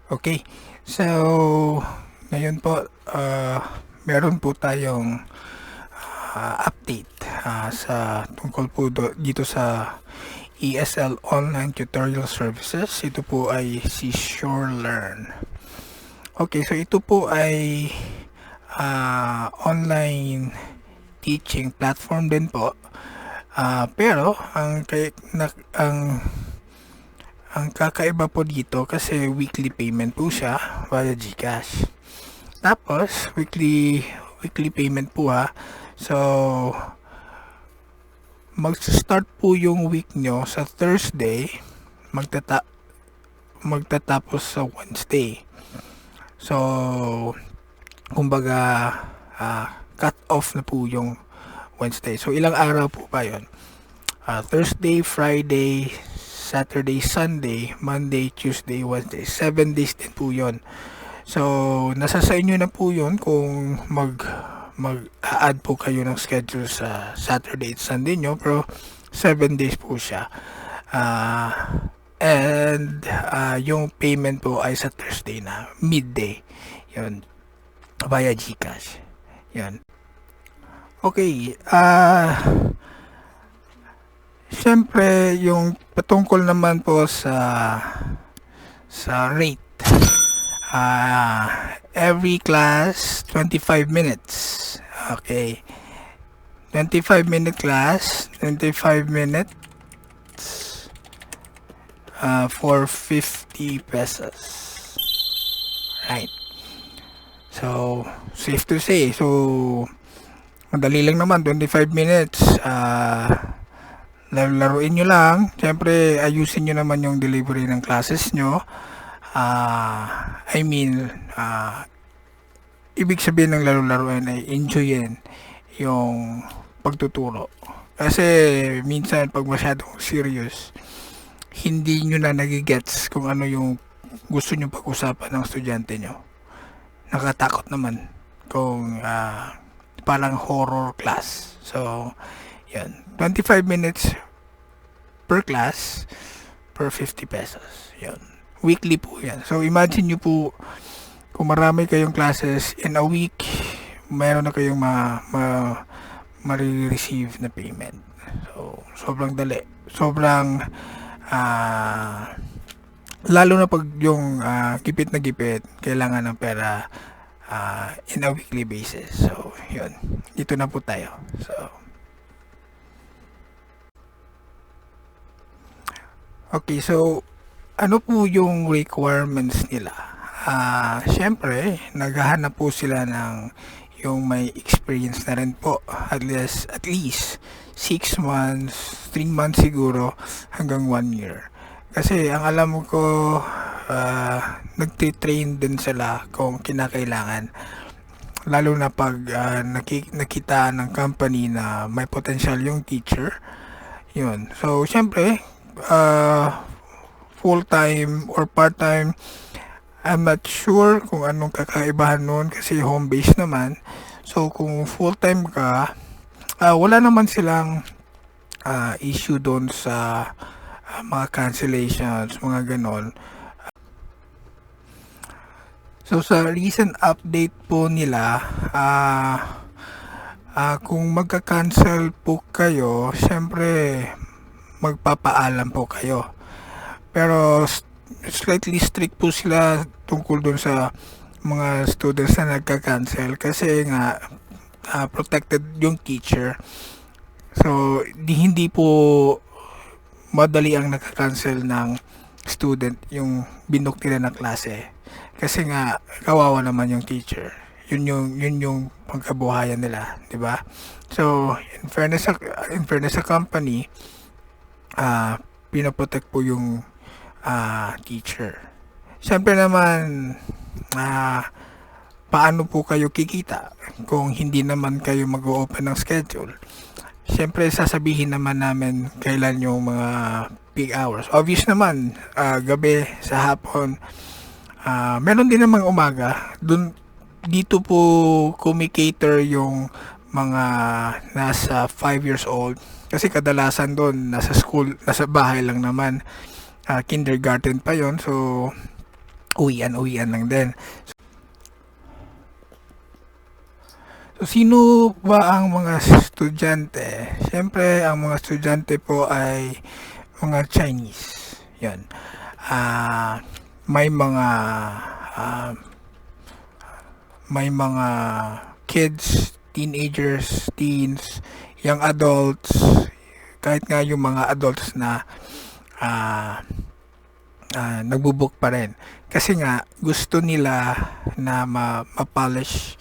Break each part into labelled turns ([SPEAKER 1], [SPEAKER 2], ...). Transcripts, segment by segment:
[SPEAKER 1] Okay. So, ngayon po, meron po tayong update sa tungkol po dito sa ESL Online Tutorial Services. Ito po ay si SureLearn. Okay, so ito po ay online teaching platform din po. Pero ang kakaiba po dito kasi weekly payment po siya via GCash. Tapos weekly payment po ha. So mag-start po yung week nyo sa Thursday, magtatapos sa Wednesday. So kumbaga cut off na po yung Wednesday. So ilang araw po ba 'yon? Thursday, Friday, Saturday, Sunday, Monday, Tuesday, Wednesday. 7 days din po 'yon. So nasa sa inyo na po 'yon kung mag-add po kayo ng schedule sa Saturday at Sunday nyo, pero 7 days po siya. And yung payment po ay sa Thursday na, midday. Yun, via GCash. Yun. Okay, syempre yung patungkol naman po sa rate. Every class 25 minutes. Okay. 25-minute class, 25 minutes for 50 pesos. Right. So, safe to say. So, madali lang naman, 25 minutes. Laruin nyo lang. Siyempre, ayusin nyo naman yung delivery ng classes nyo. Ibig sabihin ng laro-laruin ay enjoyin yung pagtuturo. Kasi minsan pag masyadong serious, hindi nyo na nagigets kung ano yung gusto nyo pag-usapan ng estudyante nyo. Nakatakot naman kung parang horror class. So, yan. 25 minutes per class per 50 pesos. Yan. Weekly po yan. So, imagine nyo po kung marami kayong classes in a week, mayroon na kayong ma-receive na payment. So, sobrang dali. Sobrang lalo na pag yung gipit na gipit, kailangan ng pera in a weekly basis. So, yun. Dito na po tayo. So, okay, so ano po yung requirements nila? Siyempre, naghahanap po sila ng yung may experience na rin po. At least 6 months, 3 months siguro, hanggang 1 year. Kasi ang alam ko, nagtitrain din sila kung kinakailangan. Lalo na pag nakita ng company na may potential yung teacher. Yun. So, siyempre, full-time or part-time, I'm not sure kung anong kakaibahan nun kasi home-based naman. So, kung full-time ka, wala naman silang issue doon sa mga cancellations, mga ganon. So, sa recent update po nila, kung magka-cancel po kayo, syempre, magpapaalam po kayo. Pero slightly strict po sila tungkol dun sa mga students na nagka-cancel kasi nga protected yung teacher. So, hindi po madali ang nagka-cancel ng student yung binook nila na klase. Kasi nga kawawa naman yung teacher. Yun yung pagkabuhayan nila, 'di ba? So, in fairness sa company, pinoprotect po yung teacher. Siyempre naman, paano po kayo kikita kung hindi naman kayo mag-open ng schedule? Siyempre, sasabihin naman namin kailan yung mga peak hours. Obvious naman, gabi, sa hapon. Meron din namang umaga. Dito po kumikater yung mga nasa 5 years old. Kasi kadalasan doon, nasa school, nasa bahay lang naman. Kindergarten pa yon. So, uwian lang din. So, sino ba ang mga estudyante? Siyempre, ang mga estudyante po ay mga Chinese. Yun. Ah, may mga ah, may mga kids, teenagers, teens, young adults, kahit nga yung mga adults na ah, nagbo-book pa rin. Kasi nga gusto nila na ma-polish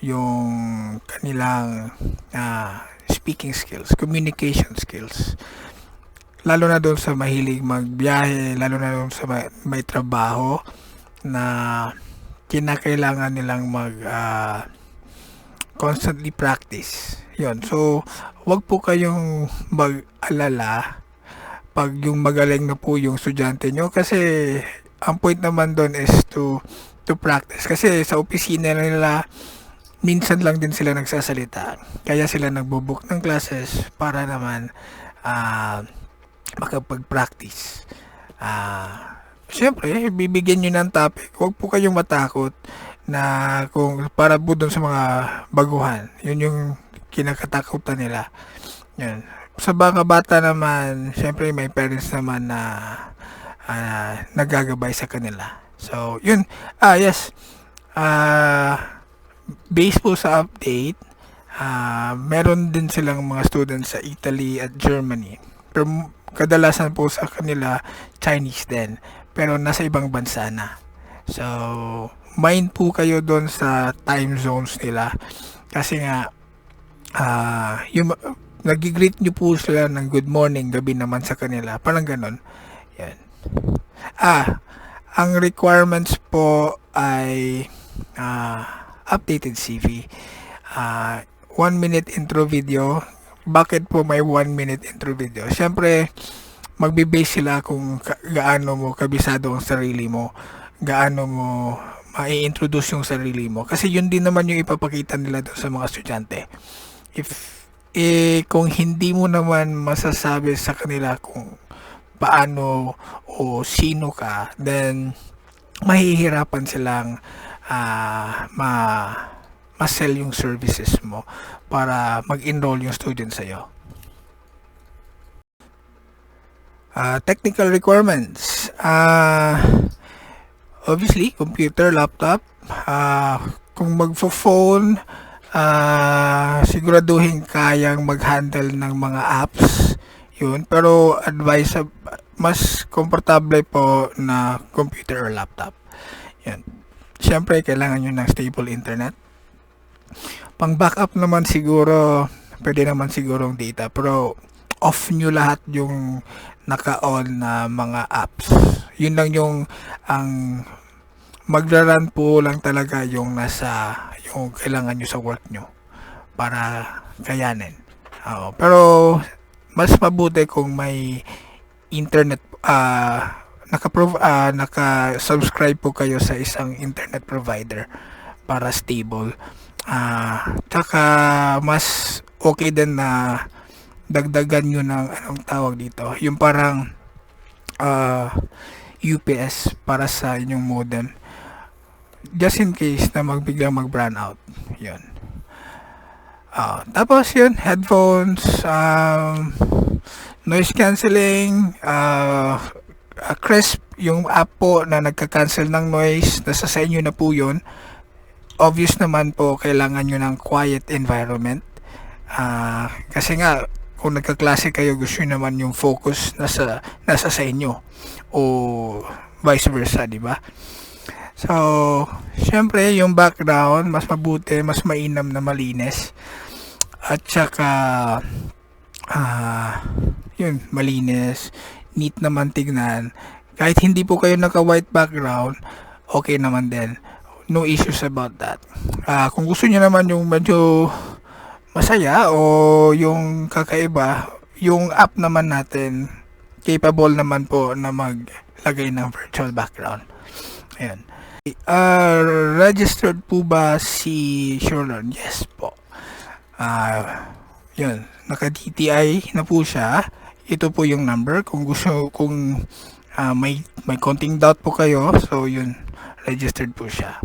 [SPEAKER 1] yung kanilang speaking skills, communication skills. Lalo na doon sa mahilig magbiyahe, lalo na doon sa may trabaho na kinakailangan nilang constantly practice. Yon. So, wag po kayong mag-alala pag yung magaling na po yung estudyante nyo kasi ang point naman doon is to practice. Kasi sa opisina nila, minsan lang din sila nagsasalita. Kaya sila nagbo-book ng classes para naman makapag-practice. Siyempre, bibigyan nyo ng topic. Huwag po kayong matakot na kung para po doon sa mga baguhan. Yun yung kinakatakutan nila. Yun. Sa mga bata naman, siyempre may parents naman na nagagabay sa kanila. So, yun. Yes. Based po sa update, meron din silang mga students sa Italy at Germany. Pero kadalasan po sa kanila Chinese din, pero nasa ibang bansa na. So, mind po kayo doon sa time zones nila kasi nga yung nag-greet nyo po sila ng good morning, gabi naman sa kanila, parang ganon. Yan. Ang requirements po ay updated CV, 1 minute intro video. Bakit po may 1 minute intro video? Siyempre, magbe-base sila kung gaano mo kabisado ang sarili mo, gaano mo mai-introduce yung sarili mo. Kasi yun din naman yung ipapakita nila doon sa mga estudyante. Kung hindi mo naman masasabi sa kanila kung paano o sino ka, then mahihirapan silang ma-sell yung services mo para mag-enroll yung student sa'yo. Technical requirements. Obviously, computer, laptop. Kung magfo-phone, siguraduhin kayang mag-handle ng mga apps. Yun. Pero mas komportable po na computer or laptop. Yan. Siyempre, kailangan nyo ng stable internet. Pang backup naman siguro, pwede naman sigurong data. Pero off nyo lahat yung naka-on na mga apps. Yun lang yung ang magra-run po lang talaga yung yung kailangan nyo sa work nyo para kayanin. Pero mas mabuti kung may internet naka-subscribe po kayo sa isang internet provider para stable. Tsaka mas okay din na dagdagan nyo ng anong tawag dito, yung parang UPS para sa inyong modem just in case na biglang mag-brown out. Yun. Tapos yun, headphones, noise cancelling, Crisp, yung app po na nagka-cancel ng noise, nasa sa inyo na po yun. Obvious naman po, kailangan nyo ng quiet environment. Kasi nga, kung nagkaklase kayo, gusto nyo naman yung focus nasa sa inyo. O vice versa, di ba? So, syempre, yung background, mas mabuti, mas mainam na malinis. At saka, yun, malinis, neat naman tignan. Kahit hindi po kayo naka-white background, okay naman din. No issues about that. Kung gusto niyo naman yung medyo masaya o yung kakaiba, yung app naman natin, capable naman po na maglagay ng virtual background. Ayan. Registered po ba si SureLearn? Yes po. Yun, naka-DTI na po siya. Ito po yung number kung may konting doubt po kayo, so yun, registered po siya.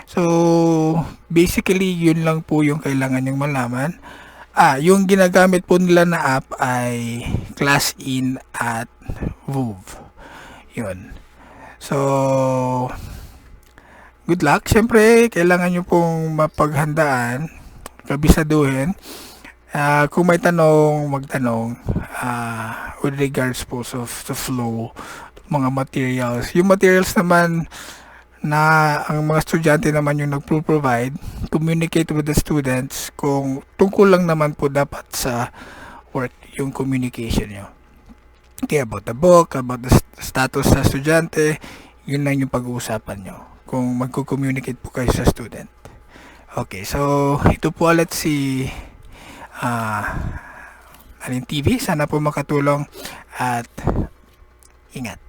[SPEAKER 1] So basically yun lang po yung kailangan yung malaman. Yung ginagamit po nila na app ay ClassIn at Voov. Yun. So good luck. Siyempre, kailangan nyo pong mapaghandaan, kabisaduhin. Kung may tanong, magtanong with regards po sa flow, mga materials. Yung materials naman na ang mga estudyante naman yung nagpo-provide, communicate with the students kung tungkol lang naman po dapat sa work yung communication nyo. Okay, about the book, about the status sa estudyante, yun lang yung pag-uusapan nyo kung magko-communicate po kayo sa student. Okay, so ito po ulit si Alin TV. Sana po makatulong at ingat.